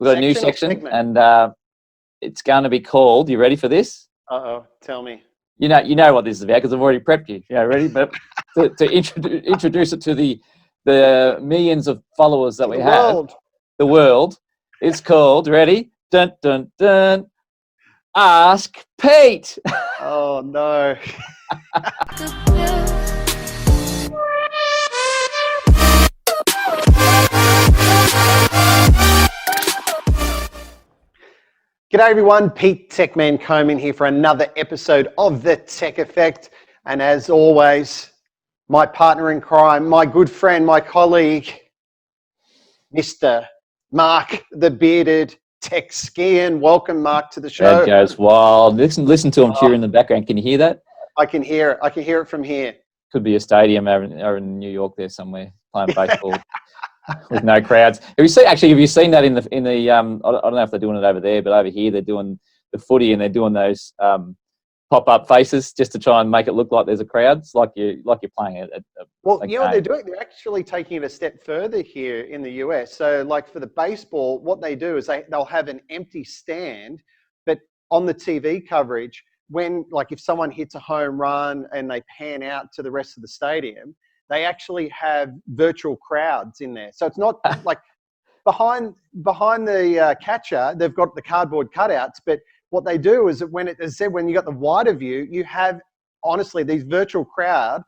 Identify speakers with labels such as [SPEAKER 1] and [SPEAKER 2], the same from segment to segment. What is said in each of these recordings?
[SPEAKER 1] We've got a new section, and it's going to be called. You ready for this?
[SPEAKER 2] Tell me.
[SPEAKER 1] You know what this is about because I've already prepped you. Ready? But to introduce it to the millions of followers that we have, the world, it's called. Ready? Dun dun dun. Ask Pete.
[SPEAKER 2] Oh no. G'day everyone, Pete Techman Coman here for another episode of The Tech Effect. And as always, my partner in crime, my good friend, my colleague, Mr. Mark, the bearded tech Skehan. Welcome, Mark, to the show.
[SPEAKER 1] That goes wild. Listen to him cheer in the background. Can you hear that?
[SPEAKER 2] I can hear it. I can hear it from here.
[SPEAKER 1] Could be a stadium over in New York there somewhere playing baseball. With no crowds. Have you seen that in the I don't know if they're doing it over there, but over here they're doing the footy and they're doing those pop-up faces just to try and make it look like there's a crowd. It's like you're playing it.
[SPEAKER 2] Well, you know what they're doing? They're actually taking it a step further here in the US. So like for the baseball, what they do is they'll have an empty stand, but on the TV coverage, when like if someone hits a home run and they pan out to the rest of the stadium, they actually have virtual crowds in there. So it's not like behind the catcher, they've got the cardboard cutouts. But what they do is that when you got the wider view, you have honestly these virtual
[SPEAKER 1] faces.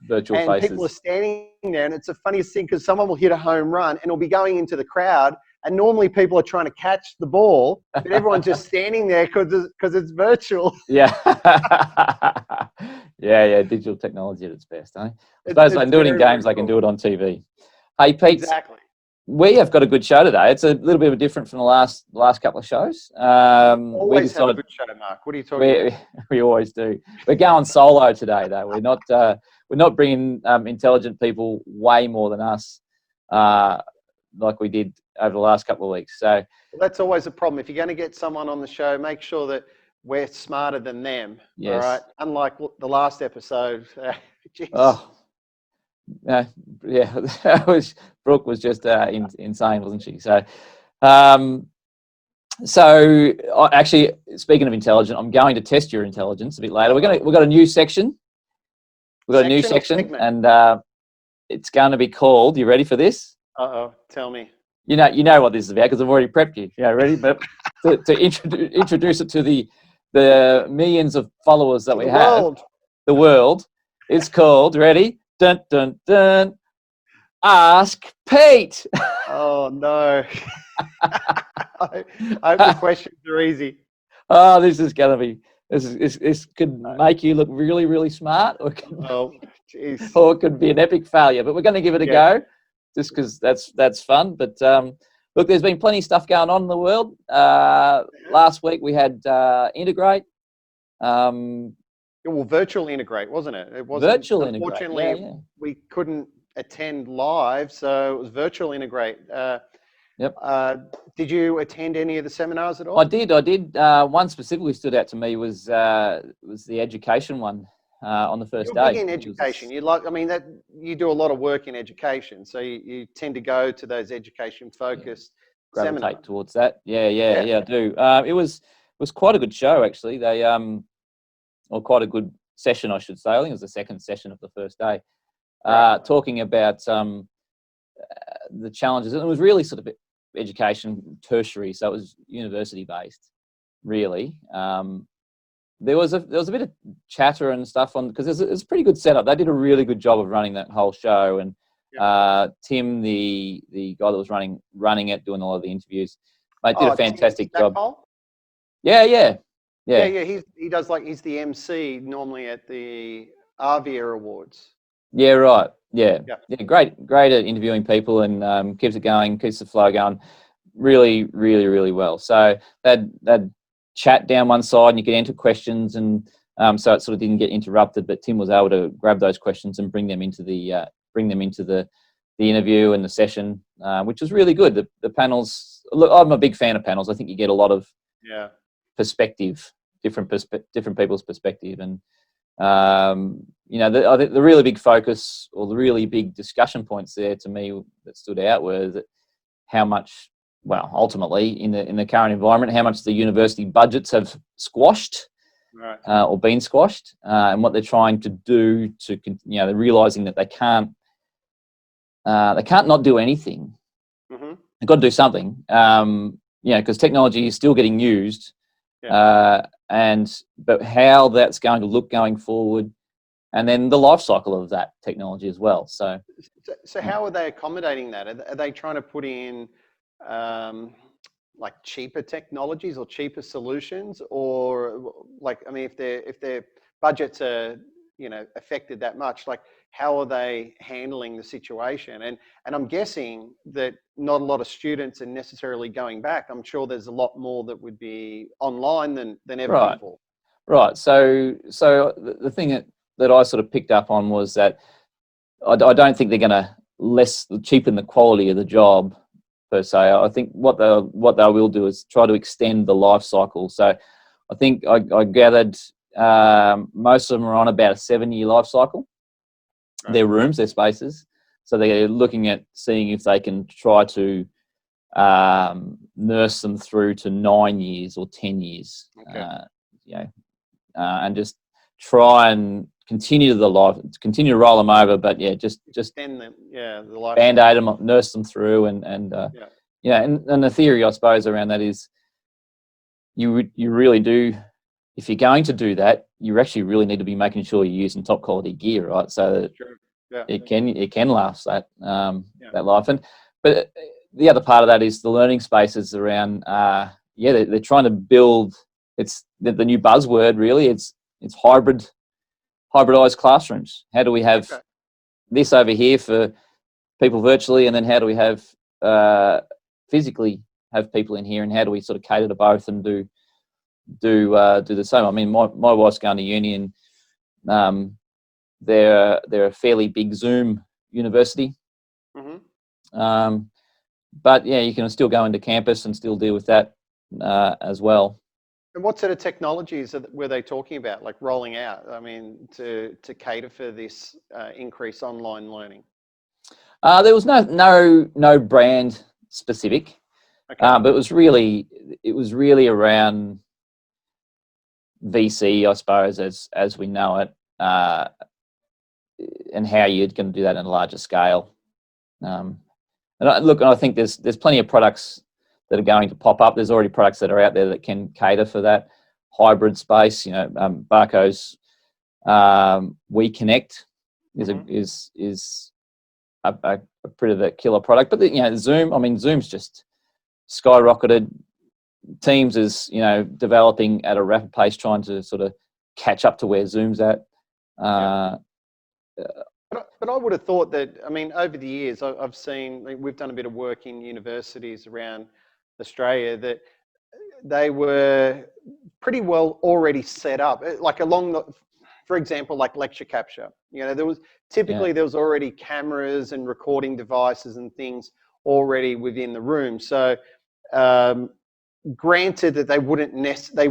[SPEAKER 2] People are standing there, and it's the funniest thing because someone will hit a home run and it'll be going into the crowd. And normally people are trying to catch the ball, but everyone's just standing there because it's virtual.
[SPEAKER 1] Yeah. yeah. Digital technology at its best, eh? I suppose they can do it in games, they can do it on TV. Hey, Pete.
[SPEAKER 2] Exactly.
[SPEAKER 1] We have got a good show today. It's a little bit different from the last couple of shows.
[SPEAKER 2] Always have a good show, Mark. What are you talking about?
[SPEAKER 1] We always do. We're going solo today, though. We're not bringing intelligent people way more than us, like we did over the last couple of weeks. So
[SPEAKER 2] that's always a problem. If you're going to get someone on the show, make sure that we're smarter than them.
[SPEAKER 1] Yes.
[SPEAKER 2] All right. Unlike the last episode.
[SPEAKER 1] Yeah. Brooke was just insane, wasn't she? So, actually, speaking of intelligent, I'm going to test your intelligence a bit later. We've got a new section. We've got a new section, and it's going to be called. You ready for this?
[SPEAKER 2] Tell me.
[SPEAKER 1] You know what this is about because I've already prepped you. Ready? But to introduce it to the millions of followers that we have, the world, it's called. Ready? Dun dun dun. Ask Pete.
[SPEAKER 2] Oh no. I hope the questions are easy.
[SPEAKER 1] Oh, this is gonna be. This could make you look really, really smart, or it could be an epic failure. But we're going to give it a go, just because that's fun. But look, there's been plenty of stuff going on in the world. Last week we had Integrate.
[SPEAKER 2] Virtual Integrate, wasn't it? It wasn't.
[SPEAKER 1] Virtual Integrate.
[SPEAKER 2] Unfortunately, we couldn't attend live, so it was Virtual Integrate.
[SPEAKER 1] Yep.
[SPEAKER 2] Did you attend any of the seminars at all?
[SPEAKER 1] I did. One specifically stood out to me was the education one on the first day.
[SPEAKER 2] Big in education. You do a lot of work in education, so you tend to go to those education-focused seminars.
[SPEAKER 1] Gravitate towards that. Yeah, I do. It was quite a good show actually. Or quite a good session, I should say. I think it was the second session of the first day, talking about the challenges. And it was really sort of education tertiary, so it was university based, really. There was a bit of chatter and stuff on because it's a pretty good setup. They did a really good job of running that whole show, and Tim, the guy that was running it, doing a lot of the interviews, did a fantastic job. Yeah.
[SPEAKER 2] He does he's the MC normally at the Avia Awards.
[SPEAKER 1] Yeah, right. Yeah. Great at interviewing people and keeps it going, keeps the flow going, really, really, really well. So they'd chat down one side, and you could enter questions, and so it sort of didn't get interrupted. But Tim was able to grab those questions and bring them into the interview and the session, which was really good. The panels. Look, I'm a big fan of panels. I think you get a lot of perspective, different people's perspective, and I think the really big focus or the really big discussion points there to me that stood out were that how much well, ultimately in the current environment, how much the university budgets have squashed,
[SPEAKER 2] Right.
[SPEAKER 1] or been squashed, and what they're trying to do to, they're realizing that they can't not do anything.
[SPEAKER 2] Mm-hmm.
[SPEAKER 1] They've got to do something, because technology is still getting used, but how that's going to look going forward, and then the life cycle of that technology as well. So
[SPEAKER 2] how are they accommodating that? Are they trying to put in like cheaper technologies or cheaper solutions, or like, I mean, if their budgets are affected that much, like how are they handling the situation? And I'm guessing that not a lot of students are necessarily going back. I'm sure there's a lot more that would be online than ever before.
[SPEAKER 1] Right. So the thing that I sort of picked up on was that I don't think they're going to cheapen the quality of the job per se. I think what they will do is try to extend the life cycle. So I think I gathered most of them are on about a 7-year life cycle. Right. Their rooms, their spaces. So they're looking at seeing if they can try to nurse them through to 9 years or 10 years. Okay. And just try and continue to roll them over, but just
[SPEAKER 2] extend them, the life
[SPEAKER 1] band-aid them, nurse them through, and the theory, I suppose, around that is you really do, if you're going to do that, you actually really need to be making sure you're using top quality gear, right? So that it can last that life. But the other part of that is the learning spaces around. They're trying to build. It's the new buzzword, really. It's hybridized classrooms. How do we have this over here for people virtually, and then how do we have physically have people in here, and how do we sort of cater to both and do the same? I mean, my wife's going to uni, and they're a fairly big Zoom university. Mm-hmm. But you can still go into campus and still deal with that as well.
[SPEAKER 2] And what sort of technologies were they talking about, like rolling out? I mean, to cater for this increased online learning.
[SPEAKER 1] There was no brand specific, but it was really around VC, I suppose, as we know it, and how you're going to do that on a larger scale. And I think there's plenty of products that are going to pop up. There's already products that are out there that can cater for that hybrid space. Barco's WeConnect is a pretty of a killer product. But Zoom, I mean, Zoom's just skyrocketed. Teams is developing at a rapid pace, trying to sort of catch up to where Zoom's at.
[SPEAKER 2] But I would have thought that, I mean, over the years, I've seen, we've done a bit of work in universities around Australia, that they were pretty well already set up, like for example, like lecture capture. There was already cameras and recording devices and things already within the room. So granted that they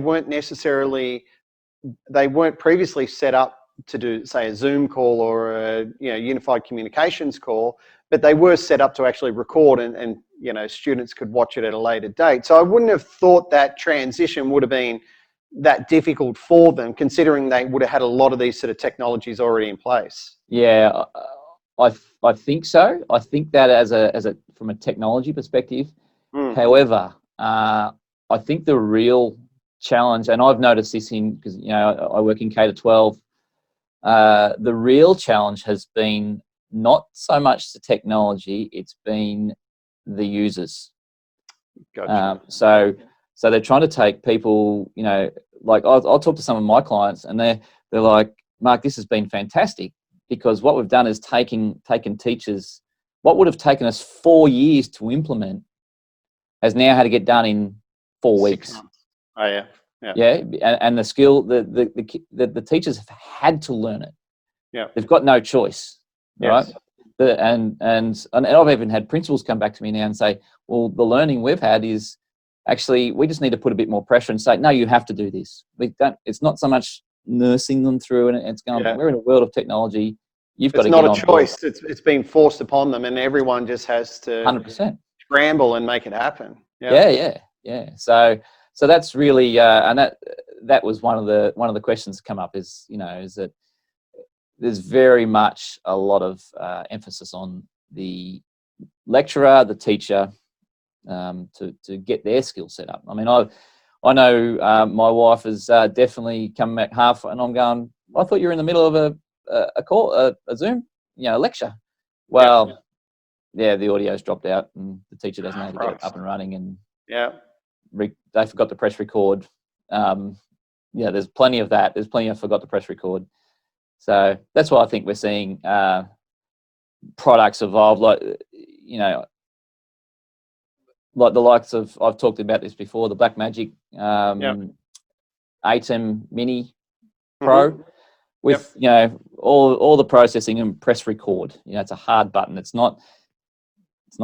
[SPEAKER 2] weren't previously set up to do, say, a Zoom call or a unified communications call, but they were set up to actually record, and students could watch it at a later date. So I wouldn't have thought that transition would have been that difficult for them, considering they would have had a lot of these sort of technologies already in place.
[SPEAKER 1] Yeah, I think so. I think that as a from a technology perspective. However, I think the real challenge, and I've noticed this because I work in K-12. The real challenge has been not so much the technology; it's been the users.
[SPEAKER 2] Gotcha.
[SPEAKER 1] So they're trying to take people, like I'll talk to some of my clients, and they're like, Mark, this has been fantastic, because what we've done is taken teachers, what would have taken us 4 years to implement has now had to get done in 4 weeks.
[SPEAKER 2] 6 months. Oh yeah.
[SPEAKER 1] Yeah, and the skill, the teachers have had to learn it.
[SPEAKER 2] Yeah,
[SPEAKER 1] they've got no choice, right?
[SPEAKER 2] Yes.
[SPEAKER 1] And I've even had principals come back to me now and say, well, the learning we've had is actually we just need to put a bit more pressure and say, no, you have to do this. We don't. It's not so much nursing them through, and it's going. We're in a world of technology. You've got to get on.
[SPEAKER 2] It's not a choice. It's being forced upon them, and everyone just has to
[SPEAKER 1] 100%.
[SPEAKER 2] scramble and make it happen.
[SPEAKER 1] Yeah. So that's really, and that was one of the questions come up is, is that there's very much a lot of emphasis on the lecturer, the teacher, to get their skill set up. I mean, I know my wife has definitely come back half, and I'm going, I thought you were in the middle of a call, a Zoom, lecture. Well, the audio's dropped out, and the teacher doesn't know how to get it up and running, and they forgot to press record. There's plenty of that. There's plenty of forgot to press record. So that's why I think we're seeing products evolve, like like the likes of, I've talked about this before, the Blackmagic ATEM Mini Pro with all the processing and press record. It's a hard button. It's not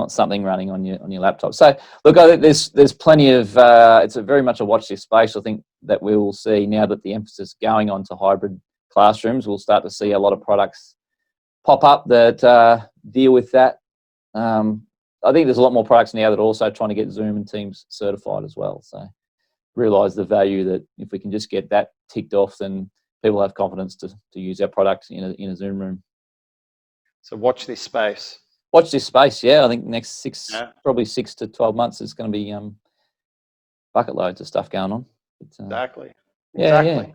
[SPEAKER 1] something running on your laptop. So look, I think there's plenty of it's very much a watch this space. I think that we will see, now that the emphasis going on to hybrid classrooms, we'll start to see a lot of products pop up that deal with that. I think there's a lot more products now that are also trying to get Zoom and Teams certified as well. So realise the value that if we can just get that ticked off, then people have confidence to use our product in a Zoom room.
[SPEAKER 2] So watch this space.
[SPEAKER 1] Watch this space, I think next probably 6 to 12 months is going to be bucket loads of stuff going on. But,
[SPEAKER 2] exactly.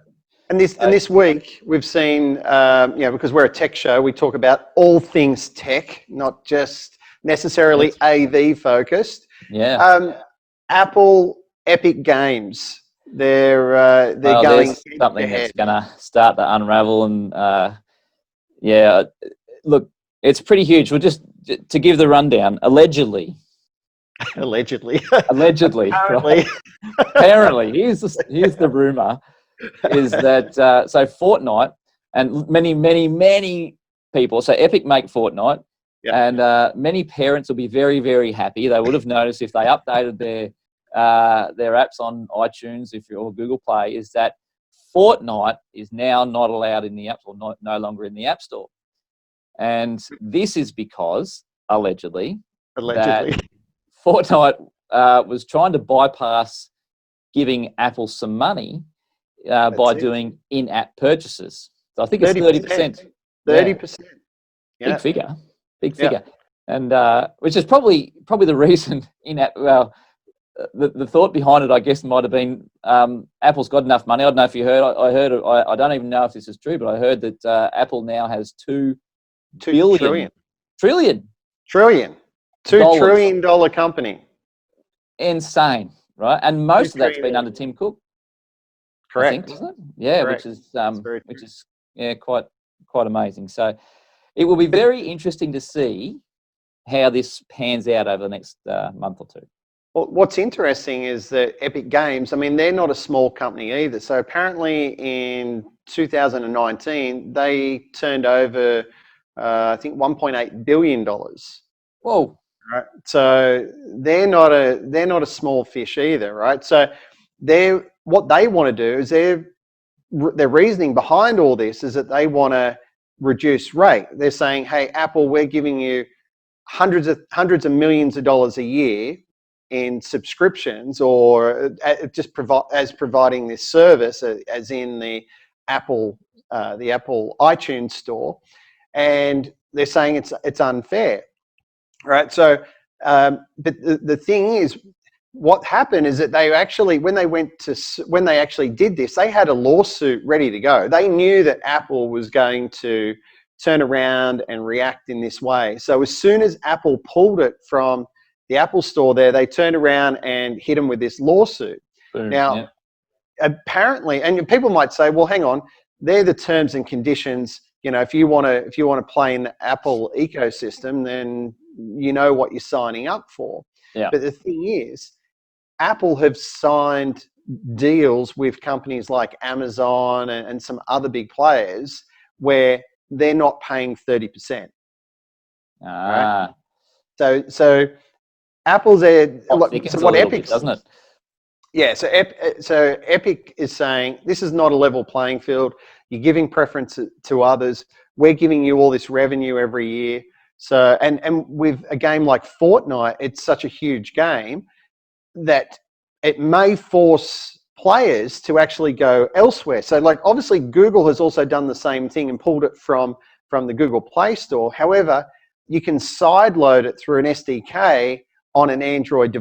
[SPEAKER 2] And this week we've seen, because we're a tech show, we talk about all things tech, not just necessarily AV focused. Apple Epic Games, they're going
[SPEAKER 1] something that's going to start to unravel, and look, it's pretty huge. We'll just to give the rundown. Allegedly,
[SPEAKER 2] apparently,
[SPEAKER 1] here's the rumor is that so Fortnite and many people. So Epic make Fortnite. And many parents will be very, very happy. They would have noticed if they updated their apps on iTunes or Google Play, is that Fortnite is now not allowed in the apps, or no longer in the App Store. And this is because, allegedly, that Fortnite was trying to bypass giving Apple some money by doing in-app purchases. So I think it's 30%.
[SPEAKER 2] 30%.
[SPEAKER 1] Big figure. Big figure, and which is probably the reason the thought behind it, I guess, might have been Apple's got enough money. I don't know if you heard. I don't even know if this is true, but I heard that Apple now has $2 trillion company. Insane, right? And most of that's been under Tim Cook.
[SPEAKER 2] Correct,
[SPEAKER 1] I think, isn't it? Yeah,
[SPEAKER 2] correct.
[SPEAKER 1] which is quite amazing. So it will be very interesting to see how this pans out over the next month or two.
[SPEAKER 2] Well, what's interesting is that Epic Games, I mean, they're not a small company either. So apparently in 2019, they turned over, I think, $1.8 billion.
[SPEAKER 1] Whoa.
[SPEAKER 2] Right. So they're not a small fish either, right? So what they want to do is their reasoning behind all this is that they want to reduce rate. They're saying, hey, Apple, we're giving you hundreds of millions of dollars a year in subscriptions, or just providing this service, as in the Apple iTunes store, and they're saying it's unfair, right? So, but the thing is, what happened is that they actually, when they actually did this, they had a lawsuit ready to go. They knew that Apple was going to turn around and react in this way. So as soon as Apple pulled it from the Apple Store there, they turned around and hit them with this lawsuit. Now, apparently, and people might say, well, hang on, they're the terms and conditions. If you want to play in the Apple ecosystem, then you know what you're signing up for.
[SPEAKER 1] Yeah.
[SPEAKER 2] But the thing is, Apple have signed deals with companies like Amazon and some other big players where they're not paying 30%. Right? So Apple's there. So what Epic
[SPEAKER 1] doesn't it?
[SPEAKER 2] Yeah. So Epic is saying this is not a level playing field. You're giving preference to others. We're giving you all this revenue every year. So, and with a game like Fortnite, it's such a huge game that it may force players to actually go elsewhere. So like obviously Google has also done the same thing and pulled it from the Google Play Store. However, you can sideload it through an SDK on an Android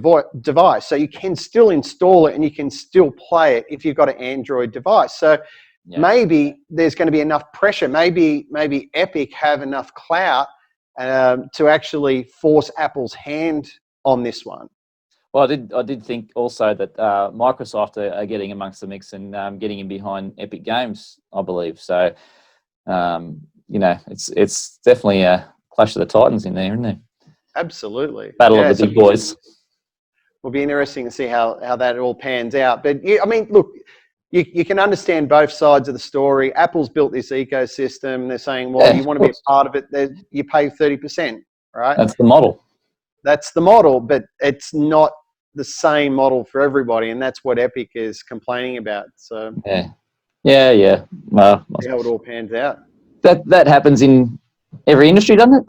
[SPEAKER 2] device. So you can still install it and you can still play it if you've got an Android device. So maybe there's going to be enough pressure. Maybe Epic have enough clout to actually force Apple's hand on this one.
[SPEAKER 1] Well, I did think also that Microsoft are getting amongst the mix and getting in behind Epic Games, I believe. So, you know, it's definitely a clash of the titans in there, isn't there?
[SPEAKER 2] Absolutely.
[SPEAKER 1] Battle of the big boys.
[SPEAKER 2] Will be interesting to see how that all pans out. But yeah, I mean, look, you can understand both sides of the story. Apple's built this ecosystem. They're saying, well, you want to be a part of it, you pay 30%, right?
[SPEAKER 1] That's the model.
[SPEAKER 2] That's the model, but it's not the same model for everybody, and that's what Epic is complaining about. So
[SPEAKER 1] yeah. Well,
[SPEAKER 2] see how it all pans out.
[SPEAKER 1] That happens in every industry, doesn't it?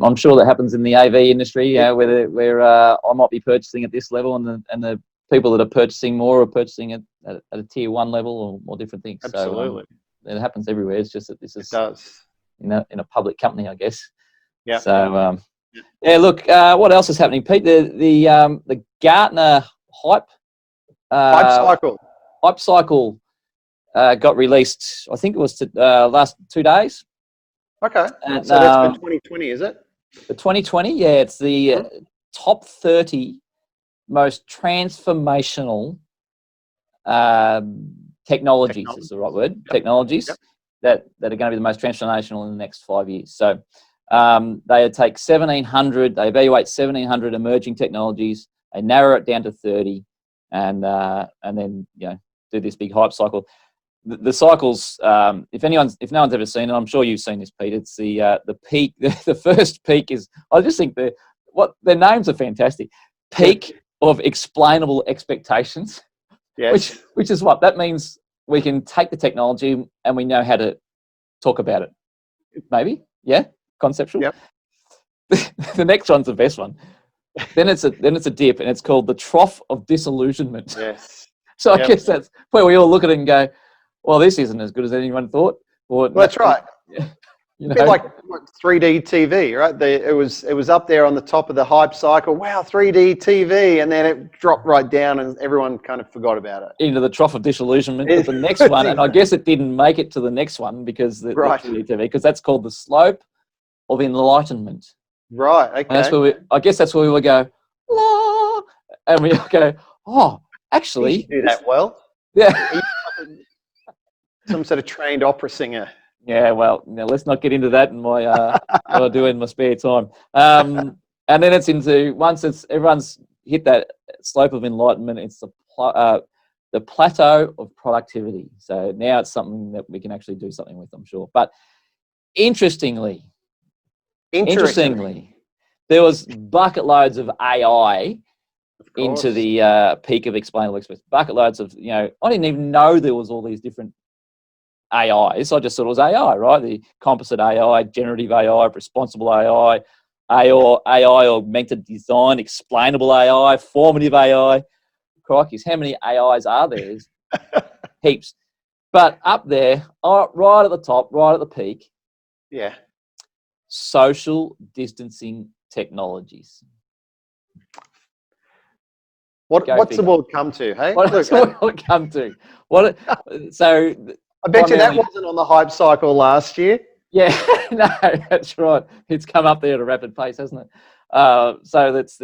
[SPEAKER 1] I'm sure that happens in the AV industry, where I might be purchasing at this level, and the people that are purchasing more are purchasing at a tier 1 level or different things.
[SPEAKER 2] Absolutely,
[SPEAKER 1] so it happens everywhere. It's just that this is in a public company, I guess.
[SPEAKER 2] Yeah.
[SPEAKER 1] So look, what else is happening, Pete? The Gartner Hype Hype cycle got released. I think it was last 2 days.
[SPEAKER 2] Okay, and, so that's for 2020, is it?
[SPEAKER 1] The 2020, yeah. It's the top 30 most transformational technologies is the right word. Yep. Technologies that are going to be the most transformational in the next 5 years. So they take 1,700. They evaluate 1,700 emerging technologies. They narrow it down to 30, and then do this big hype cycle. The cycles, if no one's ever seen it, I'm sure you've seen this, Pete. It's the peak. The first peak is, I just think their names are fantastic. Peak of explainable expectations.
[SPEAKER 2] Yes.
[SPEAKER 1] Which is what that means. We can take the technology and we know how to talk about it. Maybe, conceptual.
[SPEAKER 2] Yep.
[SPEAKER 1] The next one's the best one. Then it's a dip, and it's called the trough of disillusionment.
[SPEAKER 2] Yes.
[SPEAKER 1] So I guess that's where we all look at it and go, well, this isn't as good as anyone thought.
[SPEAKER 2] Well, that's right. A bit like 3D TV, right? It was up there on the top of the hype cycle. Wow, 3D TV, and then it dropped right down, and everyone kind of forgot about it.
[SPEAKER 1] Into the trough of disillusionment. But the next one, and I guess it didn't make it to the next one because the 3D TV, because that's called the slope of enlightenment.
[SPEAKER 2] Right. Okay.
[SPEAKER 1] And that's where I guess that's where we would go, la, and we go, oh, actually,
[SPEAKER 2] you do that well.
[SPEAKER 1] Yeah.
[SPEAKER 2] Some sort of trained opera singer.
[SPEAKER 1] Yeah, well, let's not get into that in my what I do in my spare time. And then it's into once everyone's hit that slope of enlightenment, it's the plateau of productivity. So now it's something that we can actually do something with, I'm sure. But interestingly, there was bucket loads of AI into the peak of explainable experience. Bucket loads of I didn't even know there was all these different AIs. I just thought it was AI, right? The composite AI, generative AI, responsible AI, AI augmented design, explainable AI, formative AI. Crikey, how many AIs are there? There's heaps. But up there, right at the top, right at the peak, social distancing technologies.
[SPEAKER 2] What's the world come to? Hey,
[SPEAKER 1] what's the world come to? So.
[SPEAKER 2] I bet you that wasn't on the hype cycle last year.
[SPEAKER 1] Yeah, no, that's right. It's come up there at a rapid pace, hasn't it? So that's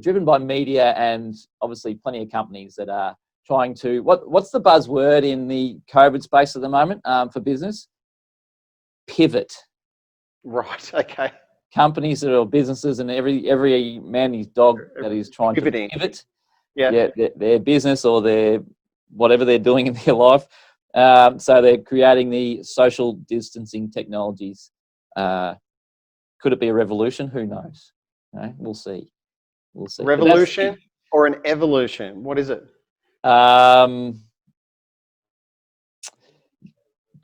[SPEAKER 1] driven by media and obviously plenty of companies that are trying to. What's the buzzword in the COVID space at the moment for business? Pivot.
[SPEAKER 2] Right. Okay.
[SPEAKER 1] Companies that are businesses and every man his dog that is trying to pivot. Yeah. Their business or their whatever they're doing in their life. So they're creating the social distancing technologies. Could it be a revolution? Who knows? We'll see.
[SPEAKER 2] Revolution or an evolution? What is it?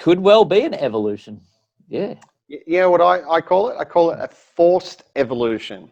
[SPEAKER 1] Could well be an evolution. Yeah.
[SPEAKER 2] You know what I call it? I call it a forced evolution.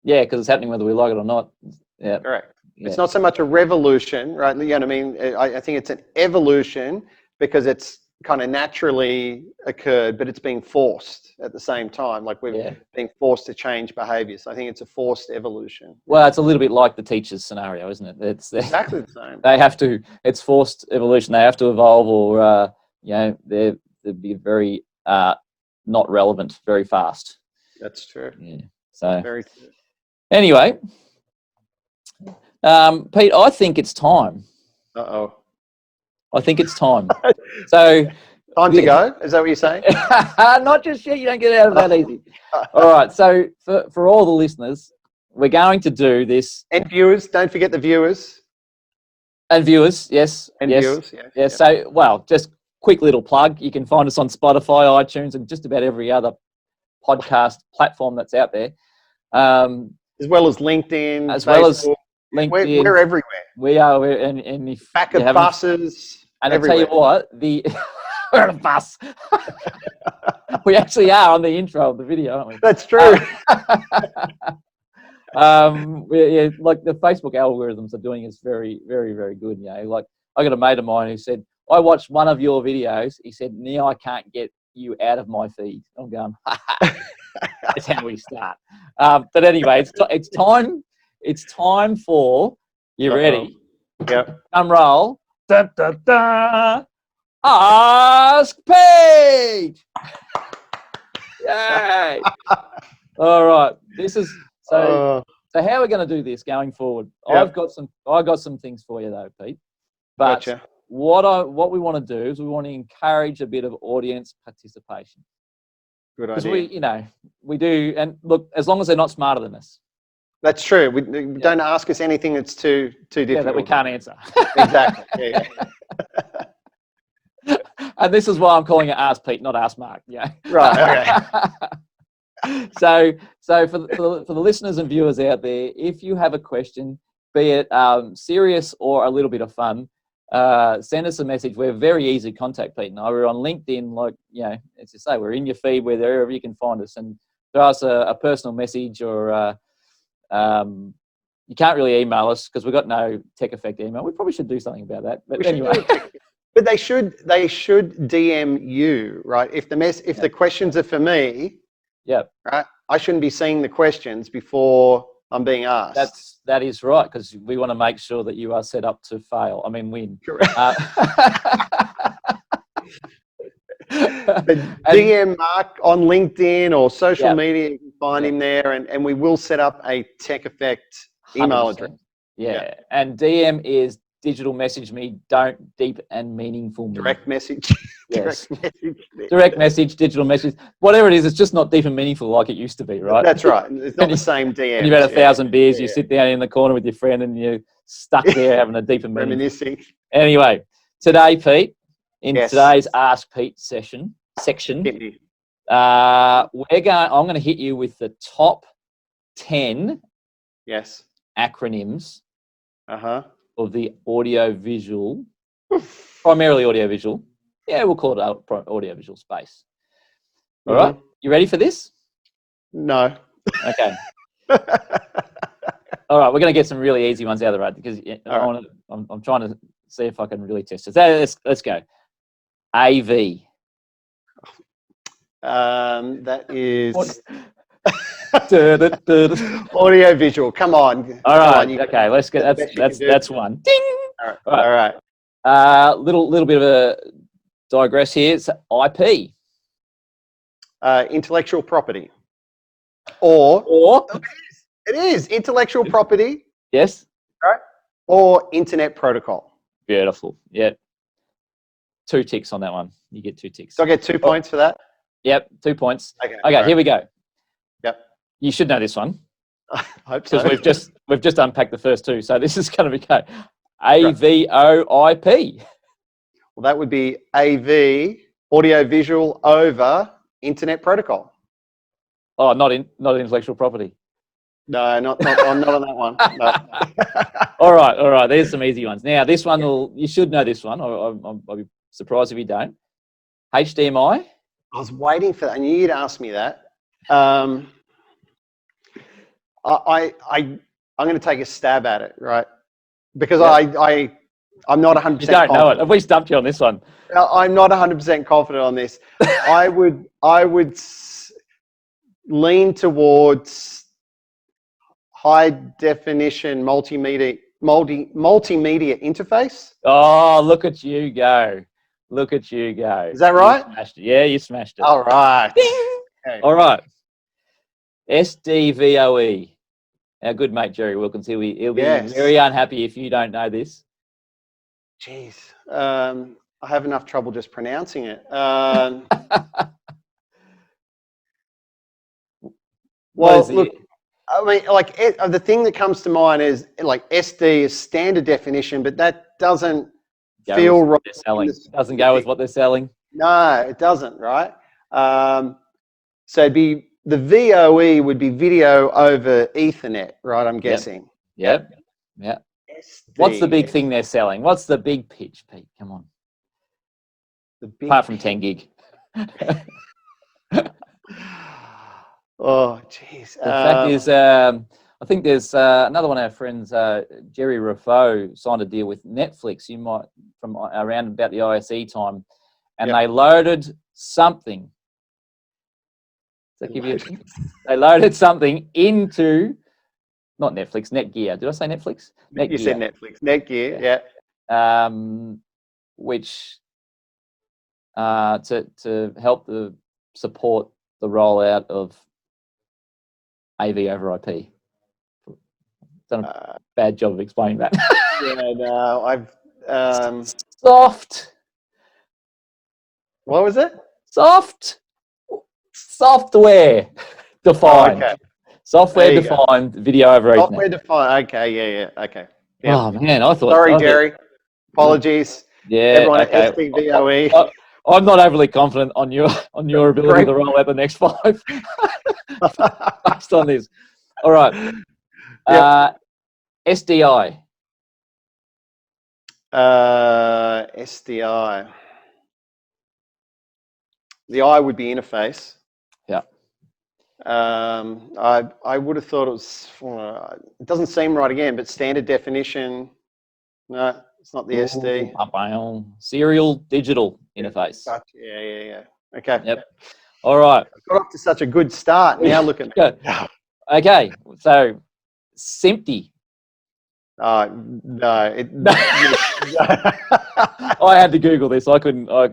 [SPEAKER 1] Yeah, because it's happening whether we like it or not. Yeah.
[SPEAKER 2] Correct.
[SPEAKER 1] Yeah.
[SPEAKER 2] It's not so much a revolution, right? You know what I mean? I think it's an evolution because it's kind of naturally occurred, but it's being forced at the same time. Like we're being forced to change behaviors. I think it's a forced evolution.
[SPEAKER 1] Well, it's a little bit like the teachers scenario, isn't it? It's
[SPEAKER 2] exactly the same.
[SPEAKER 1] They have to. It's forced evolution. They have to evolve, or they'd be very not relevant very fast.
[SPEAKER 2] That's true.
[SPEAKER 1] Yeah. So
[SPEAKER 2] very true.
[SPEAKER 1] Anyway, Pete, I think it's time.
[SPEAKER 2] Uh-oh.
[SPEAKER 1] I think it's time. So
[SPEAKER 2] time to go? Is that what you're saying?
[SPEAKER 1] Not just yet. You don't get out of that easy. All right. So for all the listeners, we're going to do this.
[SPEAKER 2] And viewers, don't forget the viewers.
[SPEAKER 1] And viewers, yes.
[SPEAKER 2] And
[SPEAKER 1] yes,
[SPEAKER 2] viewers, yes.
[SPEAKER 1] Yeah. So, well, just quick little plug. You can find us on Spotify, iTunes, and just about every other podcast platform that's out there.
[SPEAKER 2] As well as LinkedIn.
[SPEAKER 1] As
[SPEAKER 2] Facebook.
[SPEAKER 1] well as LinkedIn.
[SPEAKER 2] We're everywhere.
[SPEAKER 1] We are. And if
[SPEAKER 2] back of buses.
[SPEAKER 1] And
[SPEAKER 2] everywhere.
[SPEAKER 1] I tell you what, we're on a bus. We actually are on the intro of the video, aren't we?
[SPEAKER 2] That's true.
[SPEAKER 1] Like the Facebook algorithms are doing is very, very, very good. Like I got a mate of mine who said, I watched one of your videos. He said, now I can't get you out of my feed. I'm going, that's how we start. But anyway, it's time. It's time for, you ready?
[SPEAKER 2] Yep.
[SPEAKER 1] Drum roll. Da, da, da. Ask Pete. Yay. All right. This is so how we're going to do this going forward. Yep. I got some things for you though, Pete. But
[SPEAKER 2] gotcha.
[SPEAKER 1] What we want to do is we want to encourage a bit of audience participation.
[SPEAKER 2] Good idea.
[SPEAKER 1] Because we do, and look, as long as they're not smarter than us.
[SPEAKER 2] That's true. We don't ask us anything that's too difficult.
[SPEAKER 1] Yeah, that we can't answer.
[SPEAKER 2] Exactly. Yeah.
[SPEAKER 1] And this is why I'm calling it Ask Pete, not Ask Mark. Yeah.
[SPEAKER 2] Right. Okay.
[SPEAKER 1] So for the listeners and viewers out there, if you have a question, be it serious or a little bit of fun, send us a message. We're very easy to contact Pete and I. We're on LinkedIn, as you say, we're in your feed wherever you can find us, and throw us a personal message, or you can't really email us because we've got no Tech Effect email. We probably should do something about that. But anyway.
[SPEAKER 2] But they should DM you, right? If the questions are for me, right, I shouldn't be seeing the questions before I'm being asked.
[SPEAKER 1] That is right, because we want to make sure that you are set up to fail. I mean, win.
[SPEAKER 2] Correct. DM Mark on LinkedIn or social media. You can find him there, and we will set up a Tech Effect email
[SPEAKER 1] 100%.
[SPEAKER 2] address.
[SPEAKER 1] Yeah, and DM is digital message me, don't deep and meaningful me.
[SPEAKER 2] Direct message.
[SPEAKER 1] Yes. Direct message, digital message, whatever it is, it's just not deep and meaningful like it used to be, right?
[SPEAKER 2] That's right. It's not the same DM.
[SPEAKER 1] And you've had 1,000 beers, you sit down in the corner with your friend and you're stuck there having a deep and meaningful.
[SPEAKER 2] Reminiscing.
[SPEAKER 1] Anyway, today, Pete, in today's Ask Pete section, I'm going to hit you with the top 10 acronyms of the audio-visual, primarily audio-visual. Yeah, we'll call it audio-visual space. All right, you ready for this?
[SPEAKER 2] No.
[SPEAKER 1] Okay. All right, we're going to get some really easy ones out of the road because I'm trying to see if I can really test it. Let's go. AV.
[SPEAKER 2] That is audio visual. Come on.
[SPEAKER 1] All right. Okay. Let's get that's one. Ding.
[SPEAKER 2] All right.
[SPEAKER 1] Little bit of a digress here. It's IP.
[SPEAKER 2] Intellectual property. Or it is intellectual property.
[SPEAKER 1] Yes.
[SPEAKER 2] Right. Or internet protocol.
[SPEAKER 1] Beautiful. Yeah. 2 ticks on that one. You get 2 ticks.
[SPEAKER 2] So I get 2 points for that?
[SPEAKER 1] Yep, 2 points.
[SPEAKER 2] Okay,
[SPEAKER 1] here we go.
[SPEAKER 2] Yep.
[SPEAKER 1] You should know this one.
[SPEAKER 2] I hope so.
[SPEAKER 1] Because we've just unpacked the first 2. So this is going to be AVOIP.
[SPEAKER 2] Well, that would be AV, audio visual over internet protocol.
[SPEAKER 1] Oh, not intellectual property.
[SPEAKER 2] No, I'm not on that one. No.
[SPEAKER 1] All right. There's some easy ones. Now, this one you should know this one. I'll be surprised if you don't. HDMI
[SPEAKER 2] I was waiting for that. I knew you'd ask me that. I'm going to take a stab at it, right? Because I'm not 100%
[SPEAKER 1] You don't know it.
[SPEAKER 2] confident.
[SPEAKER 1] Have we stumped you on this one?
[SPEAKER 2] I'm not 100% confident on this. I would lean towards high definition multimedia interface.
[SPEAKER 1] Oh, look at you go. Look at you go.
[SPEAKER 2] Is that right?
[SPEAKER 1] You smashed it. Yeah, you smashed it.
[SPEAKER 2] All right.
[SPEAKER 1] Okay. All right. SDVOE. Our good mate Jerry Wilkins, he'll be very unhappy if you don't know this.
[SPEAKER 2] Jeez. I have enough trouble just pronouncing it. Well, look, I mean, like the thing that comes to mind is like SD is standard definition, but that doesn't feel right.
[SPEAKER 1] Doesn't go with what they're selling.
[SPEAKER 2] No, it doesn't, right? So it'd be the VOE would be video over Ethernet, right? I'm guessing.
[SPEAKER 1] Yep. What's the big thing they're selling? What's the big pitch, Pete? Come on. Apart from 10 gig.
[SPEAKER 2] Oh, jeez.
[SPEAKER 1] The fact is, I think there's another one of our friends, Jerry Raffo, signed a deal with Netflix. You might from around about the ISE time, and they loaded something. They loaded something into not Netflix, Netgear. Did I say Netflix? Netgear.
[SPEAKER 2] You said Netflix. Netgear, yeah.
[SPEAKER 1] Which to help support the rollout of AV over IP. Done a bad job of explaining that.
[SPEAKER 2] Yeah, no, I've
[SPEAKER 1] soft.
[SPEAKER 2] What was it?
[SPEAKER 1] Software defined.
[SPEAKER 2] Oh, okay.
[SPEAKER 1] Software defined video over Ethernet.
[SPEAKER 2] Software defined. Okay, yeah. Okay. Yeah.
[SPEAKER 1] Oh man, I thought.
[SPEAKER 2] Sorry, Jerry. Apologies.
[SPEAKER 1] Yeah.
[SPEAKER 2] Everyone at SDVOE.
[SPEAKER 1] I'm not overly confident on your ability to roll out the next 5 based on this. All right. SDI.
[SPEAKER 2] SDI. The I would be interface.
[SPEAKER 1] Yeah.
[SPEAKER 2] I would have thought it was. It doesn't seem right again, but standard definition. No, it's not the SD.
[SPEAKER 1] Serial digital interface.
[SPEAKER 2] Yeah. Okay.
[SPEAKER 1] Yep. All right.
[SPEAKER 2] Got off to such a good start. Now look at me.
[SPEAKER 1] Okay. So, SMPTE.
[SPEAKER 2] No.
[SPEAKER 1] I had to Google this. I couldn't. I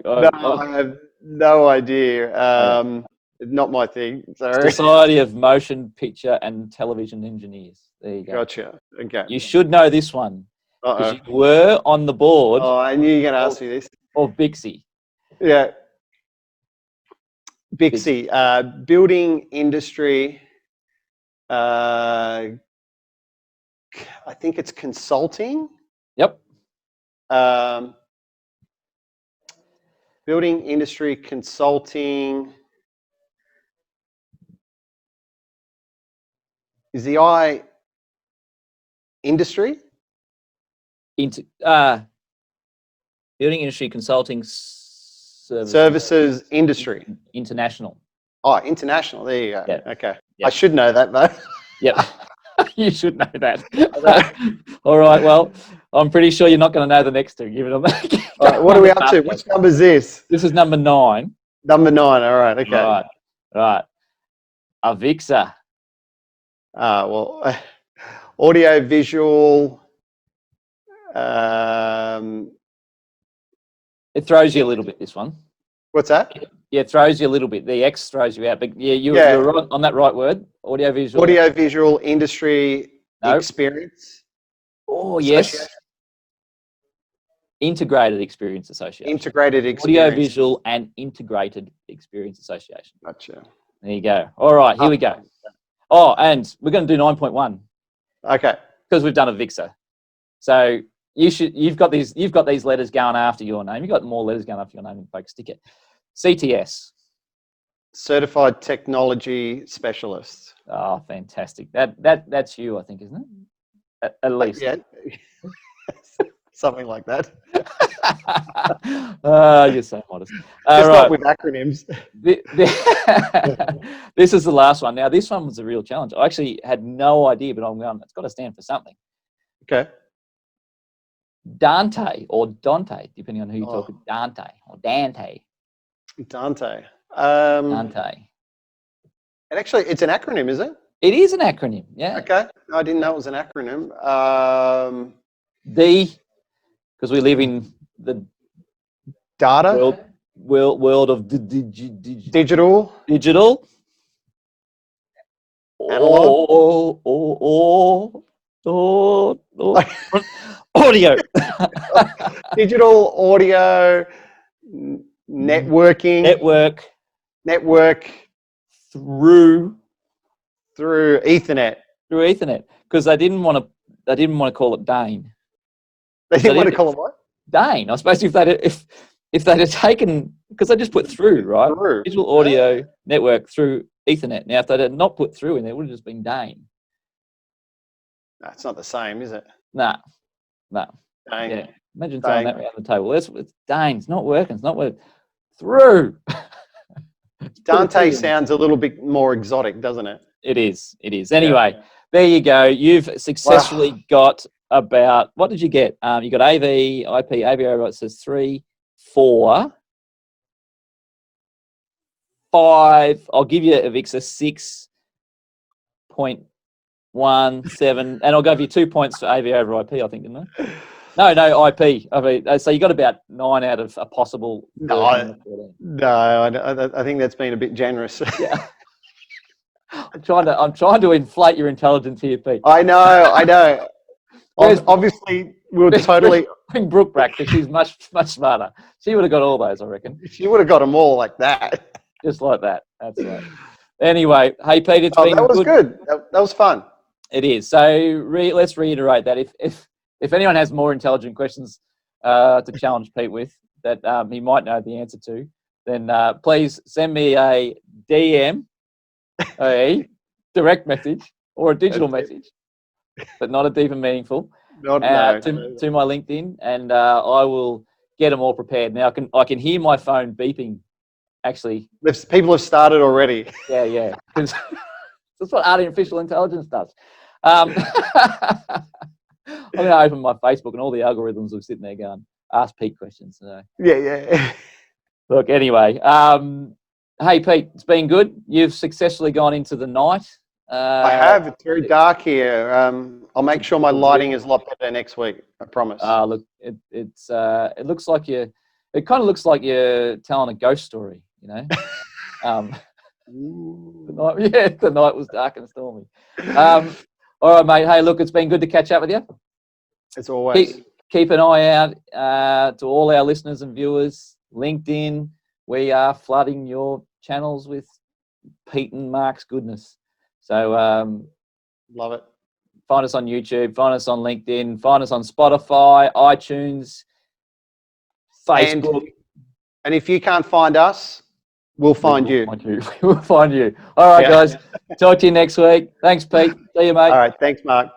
[SPEAKER 2] have no idea. Not my thing. Sorry.
[SPEAKER 1] Society of Motion Picture and Television Engineers. There you go.
[SPEAKER 2] Gotcha. Okay.
[SPEAKER 1] You should know this one because you were on the board.
[SPEAKER 2] Oh, I knew you were going to ask me this.
[SPEAKER 1] Of Bixby.
[SPEAKER 2] Yeah. Bixby. Building industry. I think it's consulting.
[SPEAKER 1] Yep.
[SPEAKER 2] Building industry consulting. Is the I industry?
[SPEAKER 1] Building industry consulting
[SPEAKER 2] services industry.
[SPEAKER 1] International.
[SPEAKER 2] Oh, international. There you go.
[SPEAKER 1] Yep.
[SPEAKER 2] Okay.
[SPEAKER 1] Yep.
[SPEAKER 2] I should know that though.
[SPEAKER 1] Yep. You should know that. All right. Well, I'm pretty sure you're not going to know the next two. Give it a make.
[SPEAKER 2] All right, what are we up to? Which number is this?
[SPEAKER 1] This is number 9.
[SPEAKER 2] Number 9. All right. Okay.
[SPEAKER 1] All right. Avixa.
[SPEAKER 2] Well, audio visual.
[SPEAKER 1] It throws you a little bit, this one.
[SPEAKER 2] What's that?
[SPEAKER 1] Yeah, it throws you a little bit. The X throws you out, but you're right on that right word. Audio visual industry
[SPEAKER 2] experience.
[SPEAKER 1] Oh, yes. Integrated Experience Association.
[SPEAKER 2] Integrated Experience.
[SPEAKER 1] Audio visual and Integrated Experience Association.
[SPEAKER 2] Gotcha.
[SPEAKER 1] There you go. All right, here we go. Oh, and we're going to do 9.1.
[SPEAKER 2] Okay.
[SPEAKER 1] Because we've done Avixa. So you've got these letters going after your name. You've got more letters going after your name than folks stick it. CTS.
[SPEAKER 2] Certified Technology Specialist.
[SPEAKER 1] Oh, fantastic. That's you, I think, isn't it? At least.
[SPEAKER 2] Yeah. Something like that.
[SPEAKER 1] You're so modest.
[SPEAKER 2] Just
[SPEAKER 1] Right.
[SPEAKER 2] not with acronyms.
[SPEAKER 1] This is the last one. Now, this one was a real challenge. I actually had no idea, but I'm going, it's got to stand for something.
[SPEAKER 2] Okay.
[SPEAKER 1] Dante or Dante, depending on who you talk to. Dante or Dante.
[SPEAKER 2] Dante.
[SPEAKER 1] Dante.
[SPEAKER 2] And actually, it's an acronym, is it?
[SPEAKER 1] It is an acronym, yeah.
[SPEAKER 2] Okay. I didn't know it was an acronym.
[SPEAKER 1] D, because we live in the
[SPEAKER 2] Data.
[SPEAKER 1] world of
[SPEAKER 2] Digital.
[SPEAKER 1] digital.
[SPEAKER 2] Analog.
[SPEAKER 1] Audio.
[SPEAKER 2] Digital, audio, networking. Network
[SPEAKER 1] through
[SPEAKER 2] Ethernet.
[SPEAKER 1] Through Ethernet, because they didn't want to call it Dane.
[SPEAKER 2] They didn't want to call it what?
[SPEAKER 1] Dane. I suppose if they'd have taken, because they just put through, right?
[SPEAKER 2] Through.
[SPEAKER 1] Digital audio network through Ethernet. Now, if they had not put through in there, it would have just been Dane.
[SPEAKER 2] No, it's not the same, is it?
[SPEAKER 1] No.
[SPEAKER 2] Dane.
[SPEAKER 1] Yeah. Imagine throwing that around the table. It's Dane. It's not working. It's not working. Through.
[SPEAKER 2] Dante sounds a little bit more exotic, doesn't it?
[SPEAKER 1] It is. Anyway, there you go. You've successfully got about, what did you get? You got AV, IP, AVO, it says 3, 4, 5. I'll give you Avixa 6.17, and I'll give you 2 points for AV over IP, I think, didn't I? No, IP. So you got about 9 out of a possible.
[SPEAKER 2] No, I think that's been a bit generous.
[SPEAKER 1] Yeah. I'm trying to inflate your intelligence here, Pete.
[SPEAKER 2] I know. Obviously, we'll totally
[SPEAKER 1] bring Brooke back because she's much smarter. She would have got all those, I reckon.
[SPEAKER 2] She would have got them all like that.
[SPEAKER 1] Just like that. That's right. Anyway, hey Pete, it's been
[SPEAKER 2] that was good. That was fun.
[SPEAKER 1] It is. So let's reiterate that if anyone has more intelligent questions to challenge Pete with that he might know the answer to, then please send me a DM, a direct message, or a digital message, but not a deep and meaningful, to my LinkedIn, and I will get them all prepared. Now I can hear my phone beeping. Actually,
[SPEAKER 2] people have started already.
[SPEAKER 1] Yeah. That's what artificial intelligence does. I'm going to open my Facebook and all the algorithms will sit there going, ask Pete questions. So.
[SPEAKER 2] Yeah.
[SPEAKER 1] Look, anyway, hey Pete, it's been good. You've successfully gone into the night.
[SPEAKER 2] I have. It's very dark here. I'll make sure my lighting is a lot better next week. I promise.
[SPEAKER 1] Look, it looks like it kind of looks like you're telling a ghost story, you know. The night was dark and stormy. All right, mate. Hey, look, it's been good to catch up with you.
[SPEAKER 2] As always.
[SPEAKER 1] Keep an eye out to all our listeners and viewers. LinkedIn, we are flooding your channels with Pete and Mark's goodness. So
[SPEAKER 2] love it.
[SPEAKER 1] Find us on YouTube, find us on LinkedIn, find us on Spotify, iTunes, Facebook.
[SPEAKER 2] And if you can't find us, we'll find you.
[SPEAKER 1] We'll find you. All right, guys. Talk to you next week. Thanks, Pete. See you, mate.
[SPEAKER 2] All right. Thanks, Mark.